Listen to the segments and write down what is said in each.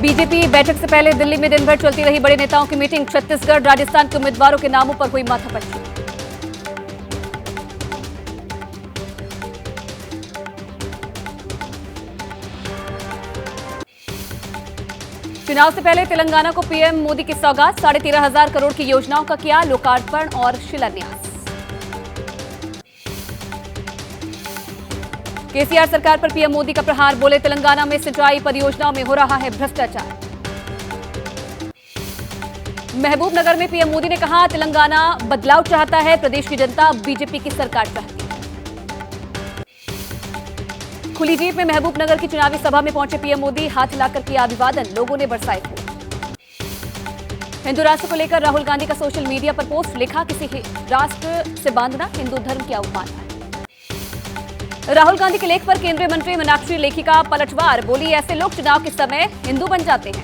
BJP बैठक से पहले दिल्ली में दिन भर चलती रही बड़े नेताओं की मीटिंग। छत्तीसगढ़, राजस्थान के उम्मीदवारों के नामों पर हुई माथापच्ची। चुनाव से पहले तेलंगाना को पीएम मोदी की सौगात। 13,500 करोड़ की योजनाओं का किया लोकार्पण और शिलान्यास। केसीआर सरकार पर पीएम मोदी का प्रहार, बोले तेलंगाना में सिंचाई परियोजनाओं में हो रहा है भ्रष्टाचार। महबूबनगर में पीएम मोदी ने कहा, तेलंगाना बदलाव चाहता है, प्रदेश की जनता बीजेपी की सरकार चाहती है। खुली जीप में महबूबनगर की चुनावी सभा में पहुंचे पीएम मोदी, हाथ हिलाकर किया अभिवादन, लोगों ने बरसाए फूल। हिंदू राष्ट्र को लेकर राहुल गांधी का सोशल मीडिया पर पोस्ट, लिखा, किसी राष्ट्र से बांधना हिंदू धर्म की अवमानना। राहुल गांधी के लेख पर केंद्रीय मंत्री मीनाक्षी लेखी का पलटवार, बोली, ऐसे लोग चुनाव के समय हिंदू बन जाते हैं।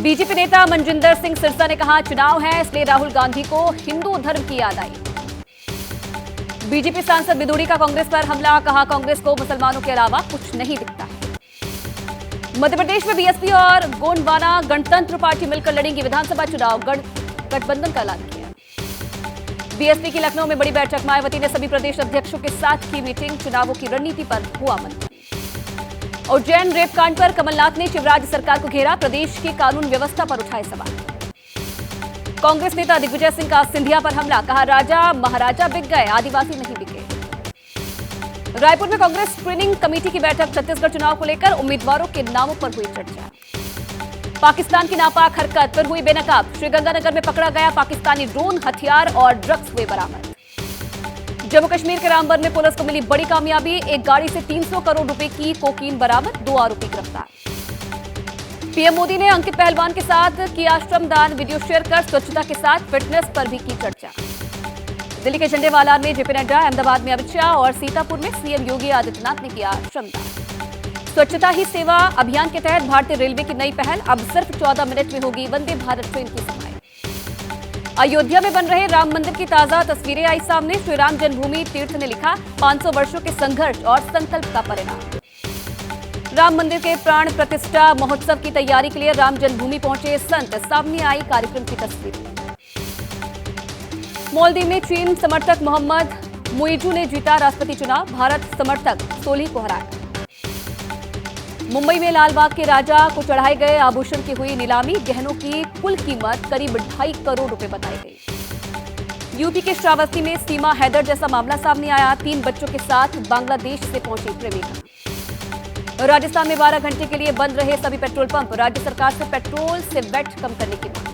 बीजेपी नेता मनजिंदर सिंह सिरसा ने कहा, चुनाव है इसलिए राहुल गांधी को हिंदू धर्म की याद आई। बीजेपी सांसद बिदुड़ी का कांग्रेस पर हमला, कहा, कांग्रेस को मुसलमानों के अलावा कुछ नहीं दिखता है। मध्य प्रदेश में बीएसपी और गोंडवाना गणतंत्र पार्टी मिलकर लड़ेंगी विधानसभा चुनाव, गठबंधन का ऐलान किया। बीएसपी की लखनऊ में बड़ी बैठक, मायावती ने सभी प्रदेश अध्यक्षों के साथ की मीटिंग, चुनावों की रणनीति पर हुआ मंथन। उज्जैन रेप कांड पर कमलनाथ ने शिवराज सरकार को घेरा, प्रदेश की कानून व्यवस्था पर उठाए सवाल। कांग्रेस नेता दिग्विजय सिंह का सिंधिया पर हमला, कहा, राजा महाराजा बिक गए, आदिवासी नहीं बिके। रायपुर में कांग्रेस स्क्रीनिंग कमेटी की बैठक, छत्तीसगढ़ चुनाव को लेकर उम्मीदवारों के नामों पर हुई चर्चा। पाकिस्तान की नापाक हरकत पर हुई बेनकाब, श्रीगंगानगर में पकड़ा गया पाकिस्तानी ड्रोन, हथियार और ड्रग्स हुए बरामद। जम्मू कश्मीर के रामबन में पुलिस को मिली बड़ी कामयाबी, एक गाड़ी से 300 करोड़ रुपए की कोकीन बरामद, 2 आरोपी गिरफ्तार। पीएम मोदी ने अंकित पहलवान के साथ किया श्रमदान, वीडियो शेयर कर स्वच्छता के साथ फिटनेस पर भी की चर्चा। दिल्ली के झंडेवाला में जेपी नड्डा, अहमदाबाद में अमित शाह और सीतापुर में सीएम योगी आदित्यनाथ ने किया श्रमदान। स्वच्छता ही सेवा अभियान के तहत भारतीय रेलवे की नई पहल, अब सिर्फ 14 मिनट में होगी वंदे भारत ट्रेन की सफाई। अयोध्या में बन रहे राम मंदिर की ताजा तस्वीरें आई सामने, श्री राम जन्मभूमि तीर्थ ने लिखा, 500 वर्षों के संघर्ष और संकल्प का परिणाम। राम मंदिर के प्राण प्रतिष्ठा महोत्सव की तैयारी के लिए राम जन्मभूमि पहुंचे संत, सामने आई कार्यक्रम की तस्वीर। मालदीव में चीन समर्थक मोहम्मद मुइजू ने जीता राष्ट्रपति चुनाव, भारत समर्थक सोलिह को हराया। मुंबई में लालबाग के राजा को चढ़ाए गए आभूषण की हुई नीलामी, गहनों की कुल कीमत करीब 2.5 करोड़ रुपए बताई गई। यूपी के श्रावस्ती में सीमा हैदर जैसा मामला सामने आया, 3 बच्चों के साथ बांग्लादेश से पहुंची प्रेमिका। राजस्थान में 12 घंटे के लिए बंद रहे सभी पेट्रोल पंप, राज्य सरकार से पेट्रोल से वैट कम करने की मांग।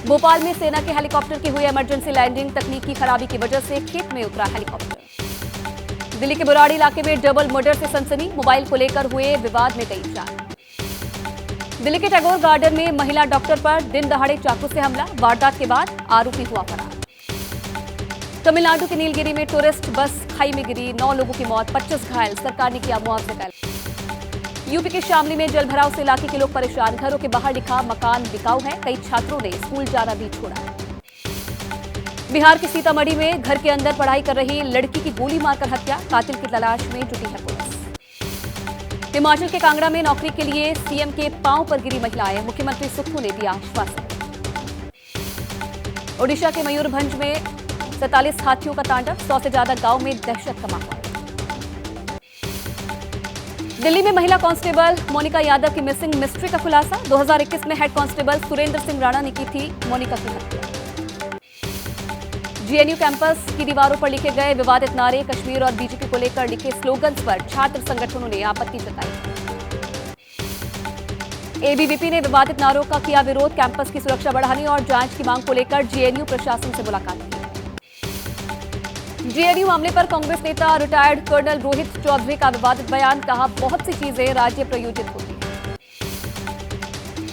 भोपाल में सेना के हेलीकॉप्टर की हुई इमरजेंसी लैंडिंग, तकनीकी खराबी की वजह से खेत में उतरा हेलीकॉप्टर। दिल्ली के बुराड़ी इलाके में डबल मर्डर से सनसनी, मोबाइल को लेकर हुए विवाद में गई जान। दिल्ली के टैगोर गार्डन में महिला डॉक्टर पर दिन दहाड़े चाकू से हमला, वारदात के बाद आरोपी हुआ फरार। तमिलनाडु के नीलगिरी में टूरिस्ट बस खाई में गिरी, 9 लोगों की मौत, 25 घायल, सरकार ने किया मुआवजे का ऐलान। यूपी के शामली में जलभराव से इलाके के लोग परेशान, घरों के बाहर लिखा, मकान बिकाऊ है, कई छात्रों ने स्कूल जाना भी छोड़ा। बिहार के सीतामढ़ी में घर के अंदर पढ़ाई कर रही लड़की की गोली मारकर हत्या, कातिल की तलाश में जुटी है पुलिस। हिमाचल के कांगड़ा में नौकरी के लिए सीएम के पांव पर गिरी महिलाएं, मुख्यमंत्री सुक्खू ने दिया आश्वासन। ओडिशा के मयूरभंज में 47 हाथियों का तांडव, 100 से ज्यादा गांव में दहशत का माहौल। दिल्ली में महिला कांस्टेबल मोनिका यादव की मिसिंग मिस्ट्री का खुलासा, 2021 में हेड कांस्टेबल सुरेंद्र सिंह राणा ने की थी मोनिका की हत्या। जेएनयू कैंपस की दीवारों पर लिखे गए विवादित नारे, कश्मीर और बीजेपी को लेकर लिखे स्लोगन्स पर छात्र संगठनों ने आपत्ति जताई। एबीवीपी ने विवादित नारों का किया विरोध, कैंपस की सुरक्षा बढ़ाने और जांच की मांग को लेकर जेएनयू प्रशासन से मुलाकात की। जेएनयू मामले पर कांग्रेस नेता रिटायर्ड कर्नल रोहित चौधरी का विवादित बयान, कहा, बहुत सी चीजें राज्य प्रायोजित होती हैं।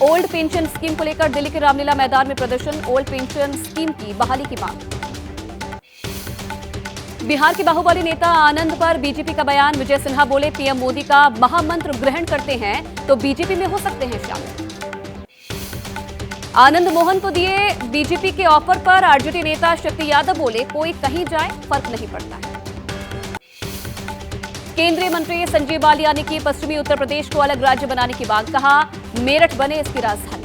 ओल्ड पेंशन स्कीम को लेकर दिल्ली के रामलीला मैदान में प्रदर्शन, ओल्ड पेंशन स्कीम की बहाली की मांग। बिहार के बाहुबली नेता आनंद पर बीजेपी का बयान, विजय सिन्हा बोले, पीएम मोदी का महामंत्र ग्रहण करते हैं तो बीजेपी में हो सकते हैं शामिल। आनंद मोहन को दिए बीजेपी के ऑफर पर आरजेडी नेता शक्ति यादव बोले, कोई कहीं जाए फर्क नहीं पड़ता है। केंद्रीय मंत्री संजीव बालियान ने की पश्चिमी उत्तर प्रदेश को अलग राज्य बनाने की मांग, कहा मेरठ बने इसकी राजधानी।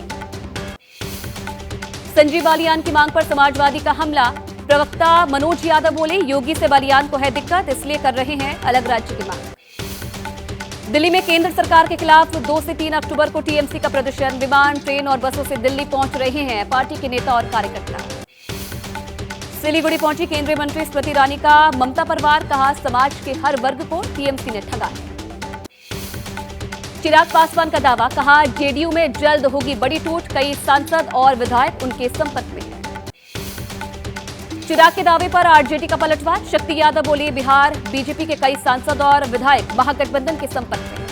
संजीव बालियान की मांग पर समाजवादी का हमला, प्रवक्ता मनोज यादव बोले योगी से बालियान को है दिक्कत, इसलिए कर रहे हैं अलग राज्य की मांग। दिल्ली में केंद्र सरकार के खिलाफ 2 से 3 अक्टूबर को टीएमसी का प्रदर्शन, विमान, ट्रेन और बसों से दिल्ली पहुंच रहे हैं पार्टी के नेता और कार्यकर्ता। सिलीगुड़ी पहुंची केंद्रीय मंत्री स्मृति ईरानी का ममता पर वार, कहा समाज के हर वर्ग को टीएमसी ने ठगा है। चिराग पासवान का दावा, कहा जेडीयू में जल्द होगी बड़ी टूट, कई सांसद और विधायक उनके संपर्क में हैं। चिराग के दावे पर आरजेडी का पलटवार, शक्ति यादव बोली बिहार बीजेपी के कई सांसद और विधायक महागठबंधन के संपर्क में।